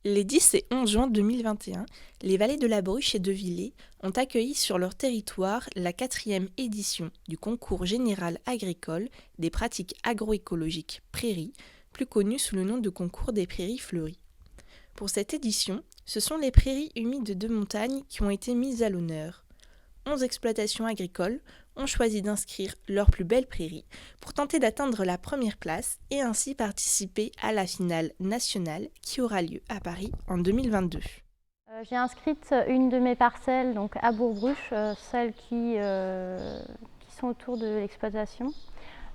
Les 10 et 11 juin 2021, les vallées de la Bruche et de Villers ont accueilli sur leur territoire la 4e édition du concours général agricole des pratiques agroécologiques prairies, plus connu sous le nom de concours des prairies fleuries. Pour cette édition, ce sont les prairies humides de montagne qui ont été mises à l'honneur. 11 exploitations agricoles ont choisi d'inscrire leurs plus belles prairies pour tenter d'atteindre la première place et ainsi participer à la finale nationale qui aura lieu à Paris en 2022. J'ai inscrite une de mes parcelles donc à Bourg-Bruche, celles qui sont autour de l'exploitation.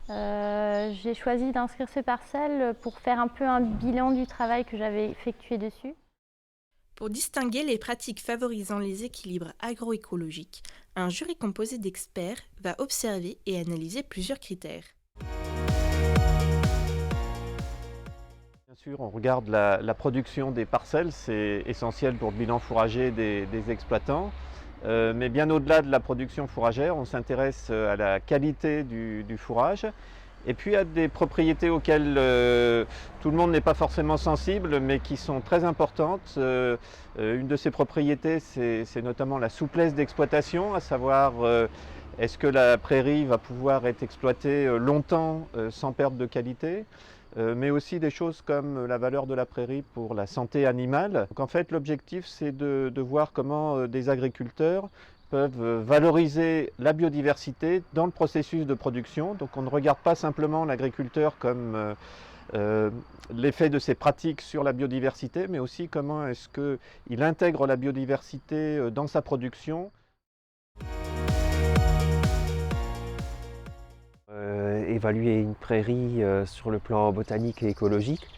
J'ai choisi d'inscrire ces parcelles pour faire un peu un bilan du travail que j'avais effectué dessus. Pour distinguer les pratiques favorisant les équilibres agroécologiques, un jury composé d'experts va observer et analyser plusieurs critères. Bien sûr, on regarde la production des parcelles, c'est essentiel pour le bilan fourrager des exploitants. Mais bien au-delà de la production fourragère, on s'intéresse à la qualité du fourrage et puis à des propriétés auxquelles tout le monde n'est pas forcément sensible, mais qui sont très importantes. Une de ces propriétés, c'est notamment la souplesse d'exploitation, à savoir est-ce que la prairie va pouvoir être exploitée longtemps sans perte de qualité, mais aussi des choses comme la valeur de la prairie pour la santé animale. Donc en fait, l'objectif, c'est de voir comment des agriculteurs peuvent valoriser la biodiversité dans le processus de production. Donc on ne regarde pas simplement l'agriculteur comme l'effet de ses pratiques sur la biodiversité, mais aussi comment est-ce qu'il intègre la biodiversité dans sa production. Évaluer une prairie sur le plan botanique et écologique,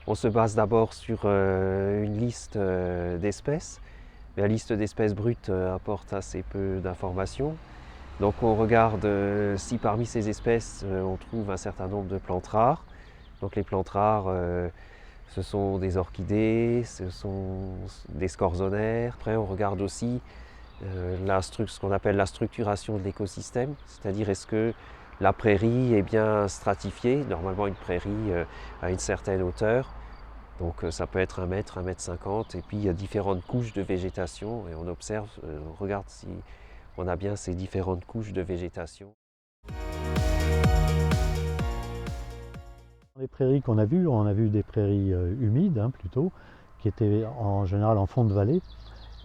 on se base d'abord sur une liste d'espèces. La liste d'espèces brutes apporte assez peu d'informations. Donc on regarde si parmi ces espèces on trouve un certain nombre de plantes rares. Donc les plantes rares, ce sont des orchidées, ce sont des scorzonères. Après on regarde aussi ce qu'on appelle la structuration de l'écosystème, c'est-à-dire est-ce que la prairie est bien stratifiée. Normalement une prairie à une certaine hauteur. Donc ça peut être 1 mètre, 1,50 m, et puis il y a différentes couches de végétation et on observe, on regarde si on a bien ces différentes couches de végétation. Les prairies qu'on a vues, on a vu des prairies humides plutôt, qui étaient en général en fond de vallée.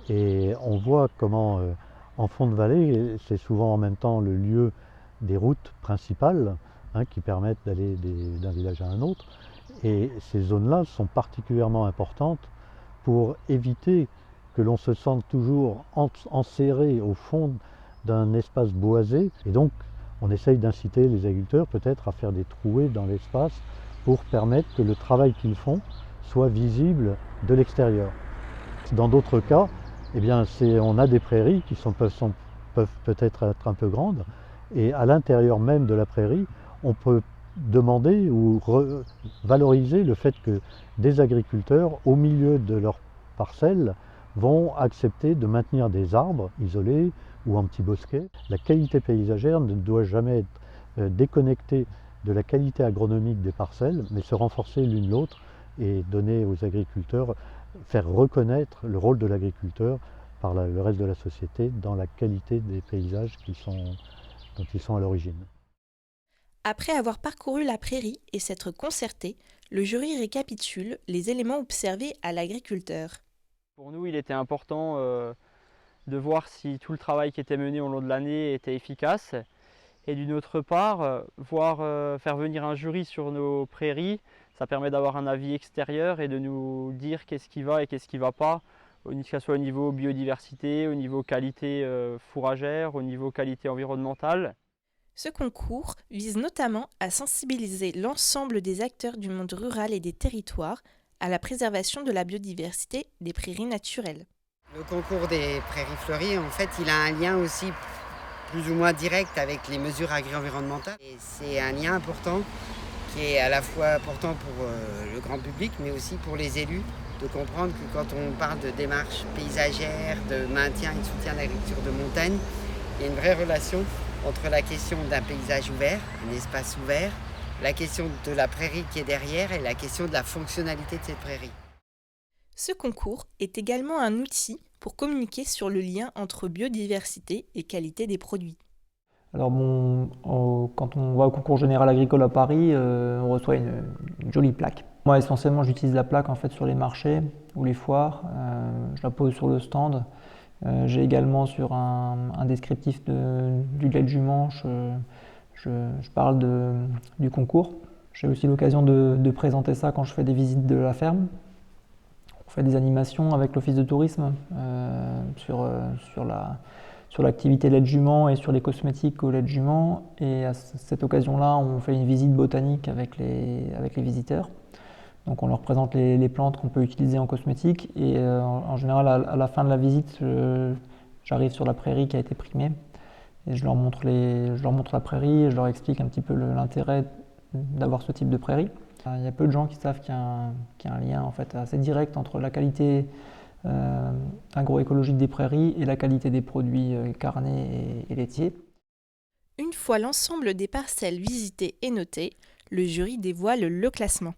Et on voit comment en fond de vallée, c'est souvent en même temps le lieu des routes principales qui permettent d'aller d'un village à un autre. Et ces zones-là sont particulièrement importantes pour éviter que l'on se sente toujours enserré au fond d'un espace boisé. Et donc, on essaye d'inciter les agriculteurs peut-être à faire des trouées dans l'espace pour permettre que le travail qu'ils font soit visible de l'extérieur. Dans d'autres cas, eh bien, on a des prairies qui peuvent peut-être être un peu grandes. Et à l'intérieur même de la prairie, on peut demander ou valoriser le fait que des agriculteurs, au milieu de leurs parcelles, vont accepter de maintenir des arbres isolés ou un petit bosquet. La qualité paysagère ne doit jamais être déconnectée de la qualité agronomique des parcelles, mais se renforcer l'une l'autre et donner aux agriculteurs, faire reconnaître le rôle de l'agriculteur par le reste de la société dans la qualité des paysages dont ils sont à l'origine. Après avoir parcouru la prairie et s'être concerté, le jury récapitule les éléments observés à l'agriculteur. Pour nous, il était important de voir si tout le travail qui était mené au long de l'année était efficace. Et d'une autre part, faire venir un jury sur nos prairies, ça permet d'avoir un avis extérieur et de nous dire qu'est-ce qui va et qu'est-ce qui ne va pas, que ce soit au niveau biodiversité, au niveau qualité fourragère, au niveau qualité environnementale. Ce concours vise notamment à sensibiliser l'ensemble des acteurs du monde rural et des territoires à la préservation de la biodiversité des prairies naturelles. Le concours des prairies fleuries, en fait, il a un lien aussi plus ou moins direct avec les mesures agri-environnementales. Et c'est un lien important qui est à la fois important pour le grand public, mais aussi pour les élus, de comprendre que quand on parle de démarche paysagère, de maintien et de soutien de l'agriculture de montagne, il y a une vraie relation entre la question d'un paysage ouvert, un espace ouvert, la question de la prairie qui est derrière et la question de la fonctionnalité de cette prairie. Ce concours est également un outil pour communiquer sur le lien entre biodiversité et qualité des produits. Alors quand on va au concours général agricole à Paris, on reçoit une jolie plaque. Moi essentiellement j'utilise la plaque en fait sur les marchés ou les foires, je la pose sur le stand. J'ai également sur un descriptif du lait de jument, je parle du concours. J'ai aussi l'occasion de présenter ça quand je fais des visites de la ferme. On fait des animations avec l'office de tourisme sur l'activité lait de jument et sur les cosmétiques au lait de jument. Et à cette occasion-là, on fait une visite botanique avec les visiteurs. Donc on leur présente les plantes qu'on peut utiliser en cosmétique. Et en général, à la fin de la visite, j'arrive sur la prairie qui a été primée. Et je leur montre la prairie et je leur explique un petit peu l'intérêt d'avoir ce type de prairie. Il y a peu de gens qui savent qu'il y a un lien en fait, assez direct entre la qualité agroécologique des prairies et la qualité des produits carnés et laitiers. Une fois l'ensemble des parcelles visitées et notées, le jury dévoile le classement.